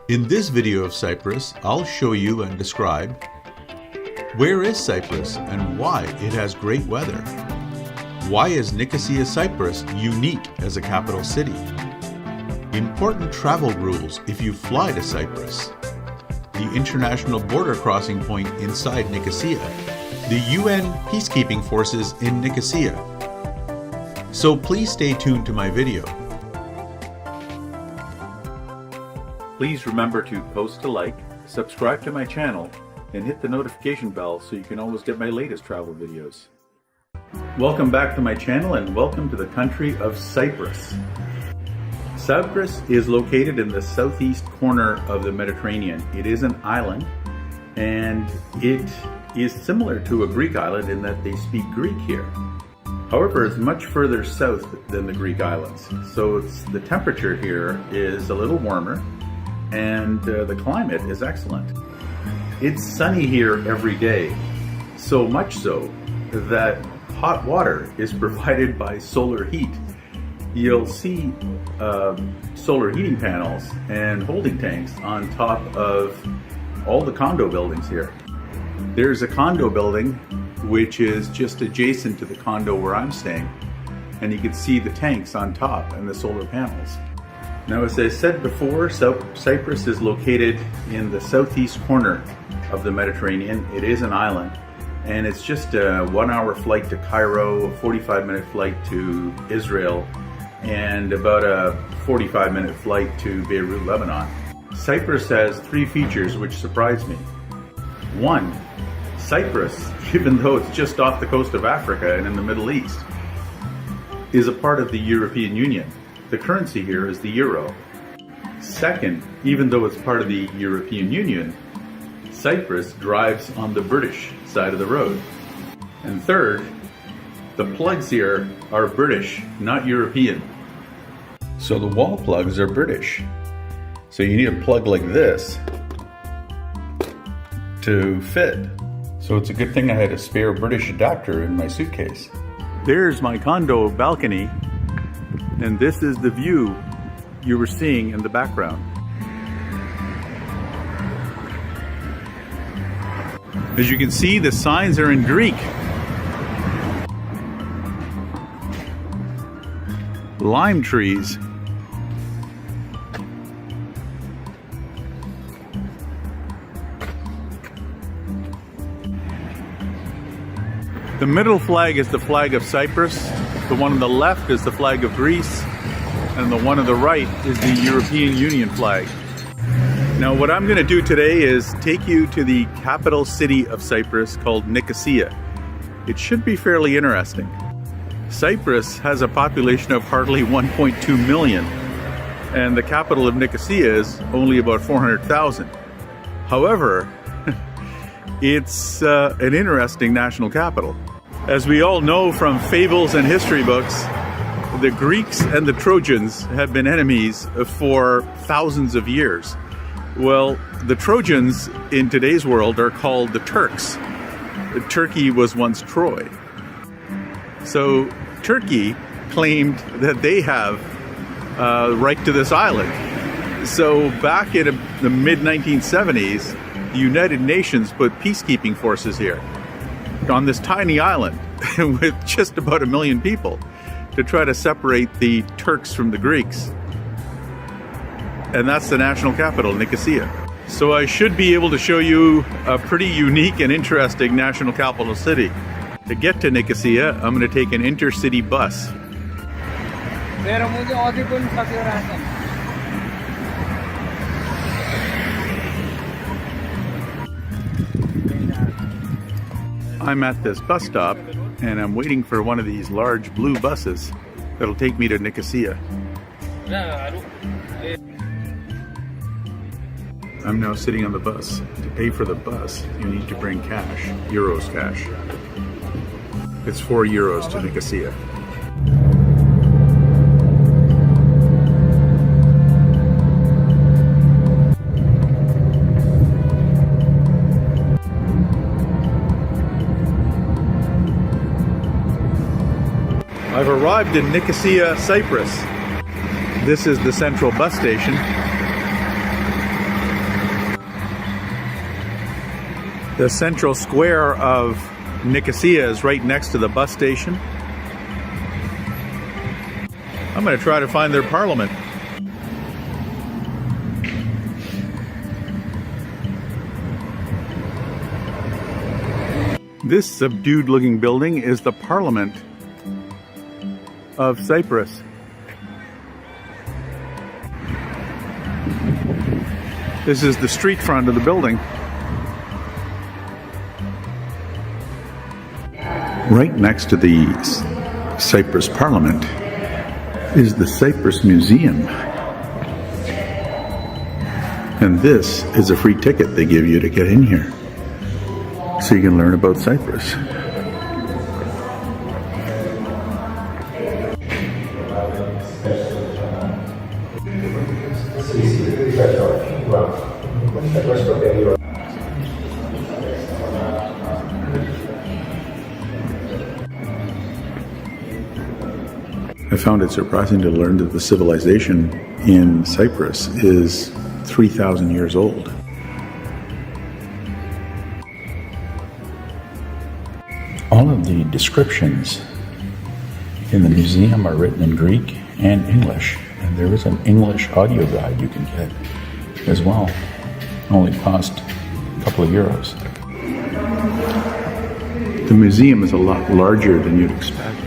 In this video of Cyprus, I'll show you and describe where is Cyprus and why it has great weather. Why is Nicosia, Cyprus unique as a capital city? Important travel rules if you fly to Cyprus. The international border crossing point inside Nicosia. The UN peacekeeping forces in Nicosia. So please stay tuned to my video. Please remember to post a like, subscribe to my channel, and hit the notification bell so you can always get my latest travel videos. Welcome back to my channel and welcome to the country of Cyprus. Cyprus is located in the southeast corner of the Mediterranean. It is an island and it is similar to a Greek island in that they speak Greek here. However, it's much further south than the Greek islands. So the temperature here is a little warmer and the climate is excellent. It's sunny here every day, so much so that hot water is provided by solar heat. You'll see solar heating panels and holding tanks on top of all the condo buildings here. There's a condo building which is just adjacent to the condo where I'm staying, and you can see the tanks on top and the solar panels. Now, as I said before, Cyprus is located in the southeast corner of the Mediterranean. It is an island, and it's just a 1-hour flight to Cairo, a 45-minute flight to Israel, and about a 45-minute flight to Beirut, Lebanon. Cyprus has 3 features which surprised me. 1, Cyprus, even though it's just off the coast of Africa and in the Middle East, is a part of the European Union. The currency here is the euro. 2nd, even though it's part of the European Union, Cyprus drives on the British side of the road. And 3rd, the plugs here are British, not European. So the wall plugs are British. So you need a plug like this to fit. So it's a good thing I had a spare British adapter in my suitcase. There's my condo balcony, and this is the view you were seeing in the background. As you can see, the signs are in Greek. Lime trees. The middle flag is the flag of Cyprus. The one on the left is the flag of Greece. And the one on the right is the European Union flag. Now, what I'm going to do today is take you to the capital city of Cyprus called Nicosia. It should be fairly interesting. Cyprus has a population of hardly 1.2 million, and the capital of Nicosia is only about 400,000. However, it's an interesting national capital. As we all know from fables and history books, the Greeks and the Trojans have been enemies for thousands of years. Well, the Trojans in today's world are called the Turks. Turkey was once Troy. So Turkey claimed that they have right to this island. So back in the mid-1970s, the United Nations put peacekeeping forces here on this tiny island with just about 1 million people to try to separate the Turks from the Greeks. And that's the national capital, Nicosia. So I should be able to show you a pretty unique and interesting national capital city. To get to Nicosia, I'm going to take an intercity bus. I'm at this bus stop and I'm waiting for one of these large blue buses that'll take me to Nicosia. I'm now sitting on the bus. To pay for the bus, you need to bring cash, euros cash. It's 4 euros to Nicosia. I've arrived in Nicosia, Cyprus. This is the central bus station. The central square of Nicosia is right next to the bus station. I'm going to try to find their parliament. This subdued looking building is the Parliament of Cyprus. This is the street front of the building. Right next to the Cyprus Parliament is the Cyprus Museum. And this is a free ticket they give you to get in here, so you can learn about Cyprus. I found it surprising to learn that the civilization in Cyprus is 3,000 years old. All of the descriptions in the museum are written in Greek and English, and there is an English audio guide you can get as well. It only cost a couple of euros. The museum is a lot larger than you'd expect.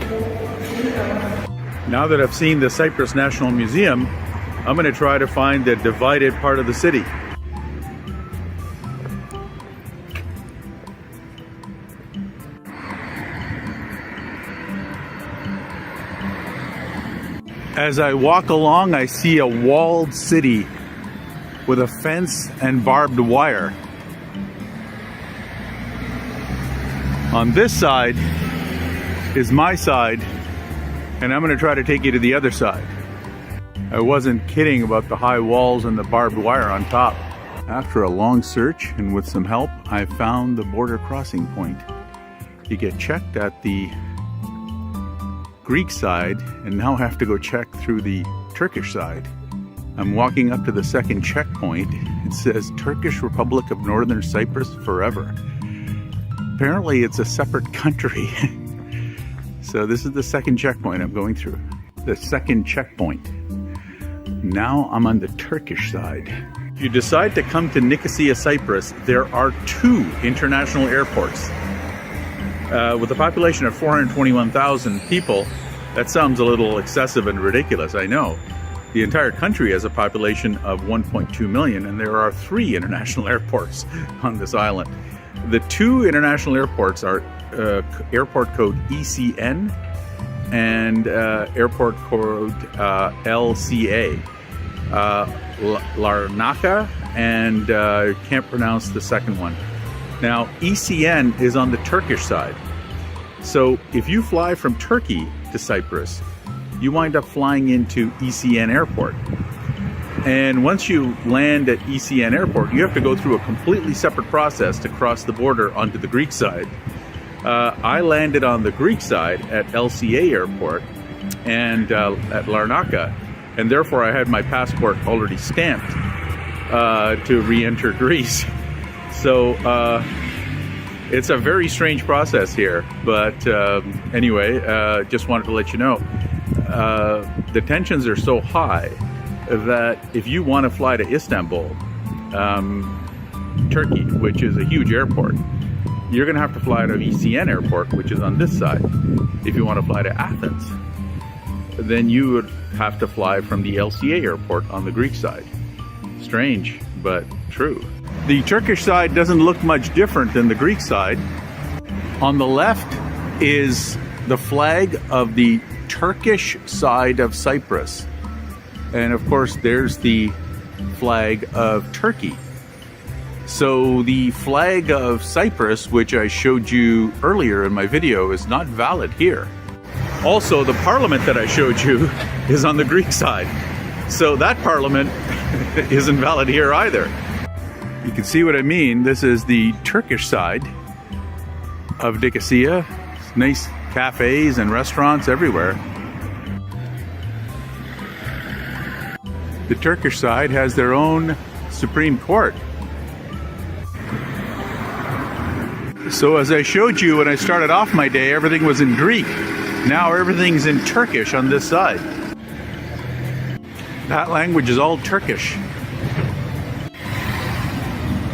Now that I've seen the Cyprus National Museum, I'm going to try to find the divided part of the city. As I walk along, I see a walled city with a fence and barbed wire. On this side is my side, and I'm going to try to take you to the other side. I wasn't kidding about the high walls and the barbed wire on top. After a long search and with some help, I found the border crossing point. You get checked at the Greek side, and now I have to go check through the Turkish side. I'm walking up to the second checkpoint. It says Turkish Republic of Northern Cyprus forever. Apparently it's a separate country. So this is the second checkpoint I'm going through. The second checkpoint. Now I'm on the Turkish side. If you decide to come to Nicosia, Cyprus, there are 2 international airports. With a population of 421,000 people, that sounds a little excessive and ridiculous, I know. The entire country has a population of 1.2 million, and there are 3 international airports on this island. The 2 international airports are airport code ECN and airport code LCA. Larnaca, and can't pronounce the second one. Now, ECN is on the Turkish side. So if you fly from Turkey to Cyprus, you wind up flying into ECN Airport. And once you land at ECN Airport, you have to go through a completely separate process to cross the border onto the Greek side. I landed on the Greek side at LCA Airport and at Larnaca, and therefore I had my passport already stamped to re-enter Greece. So it's a very strange process here, but anyway, just wanted to let you know. The tensions are so high that if you want to fly to Istanbul, Turkey, which is a huge airport, you're going to have to fly out of ECN Airport, which is on this side. If you want to fly to Athens, then you would have to fly from the LCA Airport on the Greek side. Strange, but true. The Turkish side doesn't look much different than the Greek side. On the left is the flag of the Turkish side of Cyprus. And of course, there's the flag of Turkey. So the flag of Cyprus, which I showed you earlier in my video, is not valid here. Also, the parliament that I showed you is on the Greek side. So that parliament isn't valid here either. You can see what I mean. This is the Turkish side of Nicosia. Nice cafes and restaurants everywhere. The Turkish side has their own Supreme Court. So as I showed you when I started off my day, everything was in Greek. Now everything's in Turkish on this side. That language is all Turkish.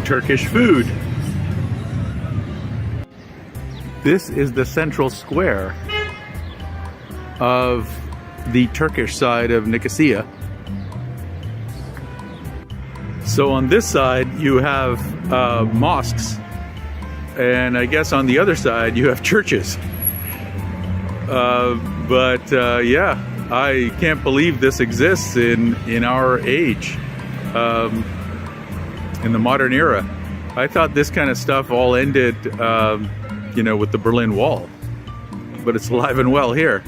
Turkish food. This is the central square of the Turkish side of Nicosia. So on this side you have mosques, and I guess on the other side you have churches. Yeah, I can't believe this exists in our age, in the modern era. I thought this kind of stuff all ended, with the Berlin Wall, but it's alive and well here.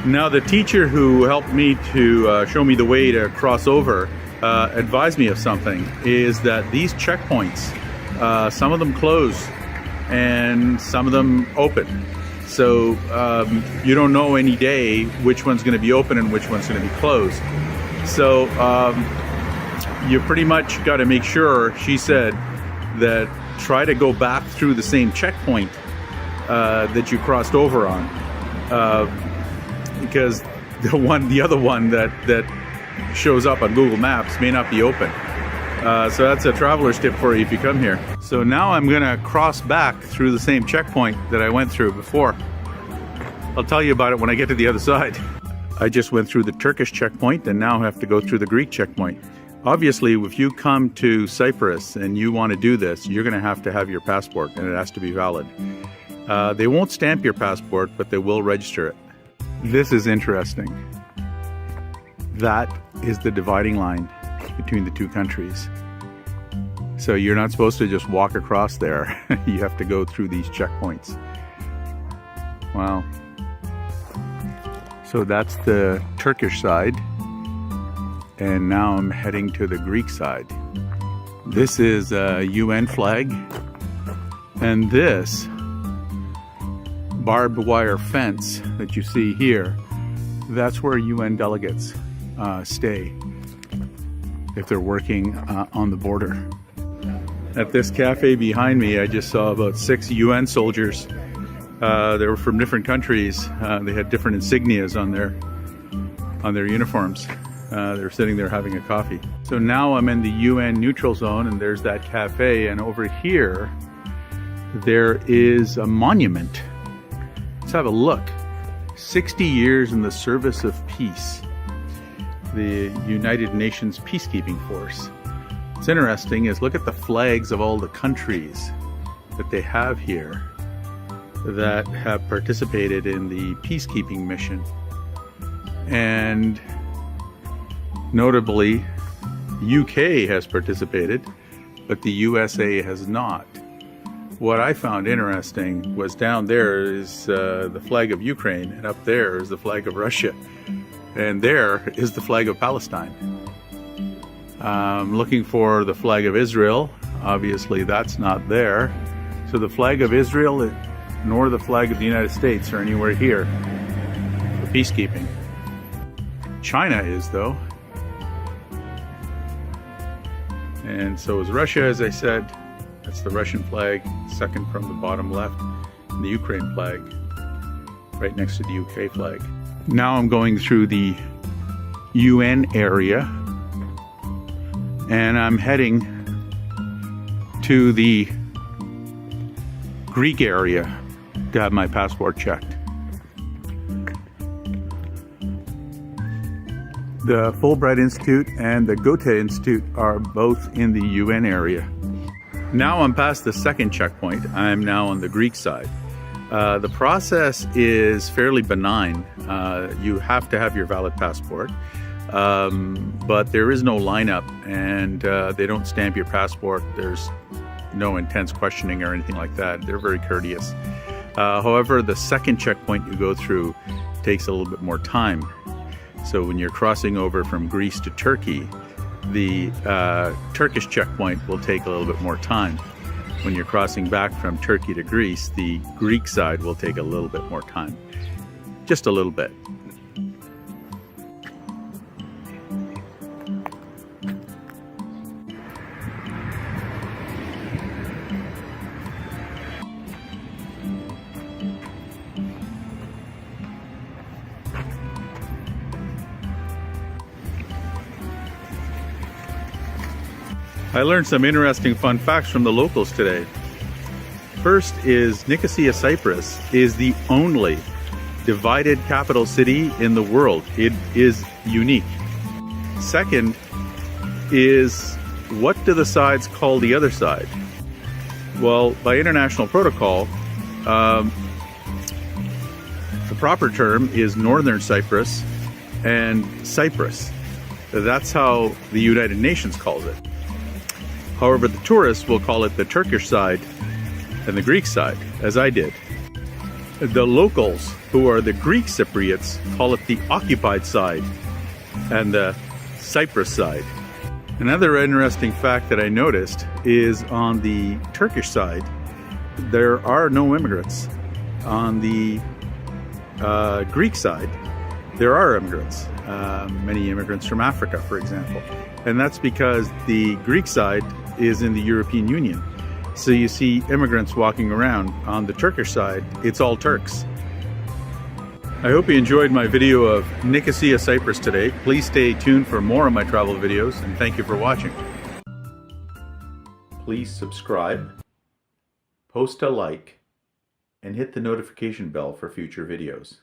Now, the teacher who helped me to show me the way to cross over advised me of something, is that these checkpoints, some of them close and some of them open. So you don't know any day which one's going to be open and which one's going to be closed. So you pretty much got to make sure, she said, that try to go back through the same checkpoint that you crossed over on, because the other one that shows up on Google Maps may not be open. So that's a traveler's tip for you if you come here. So now I'm gonna cross back through the same checkpoint that I went through before. I'll tell you about it when I get to the other side. I just went through the Turkish checkpoint and now have to go through the Greek checkpoint. Obviously, if you come to Cyprus and you want to do this, you're gonna have your passport, and it has to be valid. They won't stamp your passport, but they will register it. This is interesting. That is the dividing line between the two countries. So you're not supposed to just walk across there. You have to go through these checkpoints. Wow. So that's the Turkish side. And now I'm heading to the Greek side. This is a UN flag. And this barbed wire fence that you see here, that's where UN delegates stay if they're working on the border. At this cafe behind me, I just saw about 6 UN soldiers. They were from different countries. They had different insignias on their uniforms. They were sitting there having a coffee. So now I'm in the UN neutral zone, and there's that cafe, and over here there is a monument. Let's have a look. 60 years in the service of peace. The United Nations peacekeeping force. What's interesting is look at the flags of all the countries that they have here that have participated in the peacekeeping mission. And notably, UK has participated, but the USA has not. What I found interesting was down there is the flag of Ukraine, and up there is the flag of Russia. And there is the flag of Palestine. I'm looking for the flag of Israel. Obviously, that's not there. So the flag of Israel nor the flag of the United States are anywhere here for peacekeeping. China is, though. And so is Russia, as I said. That's the Russian flag, second from the bottom left, and the Ukraine flag right next to the UK flag. Now I'm going through the UN area, and I'm heading to the Greek area to have my passport checked. The Fulbright Institute and the Goethe Institute are both in the UN area. Now I'm past the second checkpoint. I'm now on the Greek side. The process is fairly benign. You have to have your valid passport, but there is no lineup, and they don't stamp your passport. There's no intense questioning or anything like that. They're very courteous. However, the second checkpoint you go through takes a little bit more time. So when you're crossing over from Greece to Turkey, the Turkish checkpoint will take a little bit more time. When you're crossing back from Turkey to Greece, the Greek side will take a little bit more time. Just a little bit. I learned some interesting fun facts from the locals today. First is Nicosia, Cyprus is the only divided capital city in the world. It is unique. Second is, what do the sides call the other side? Well, by international protocol, the proper term is Northern Cyprus and Cyprus. That's how the United Nations calls it. However, the tourists will call it the Turkish side and the Greek side, as I did. The locals, who are the Greek Cypriots, call it the occupied side and the Cyprus side. Another interesting fact that I noticed is on the Turkish side, there are no immigrants. On the Greek side, there are immigrants, many immigrants from Africa, for example. And that's because the Greek side is in the European Union. So you see immigrants walking around. On the Turkish side, it's all Turks. I hope you enjoyed my video of Nicosia, Cyprus today. Please stay tuned for more of my travel videos, and thank you for watching. Please subscribe, post a like, and hit the notification bell for future videos.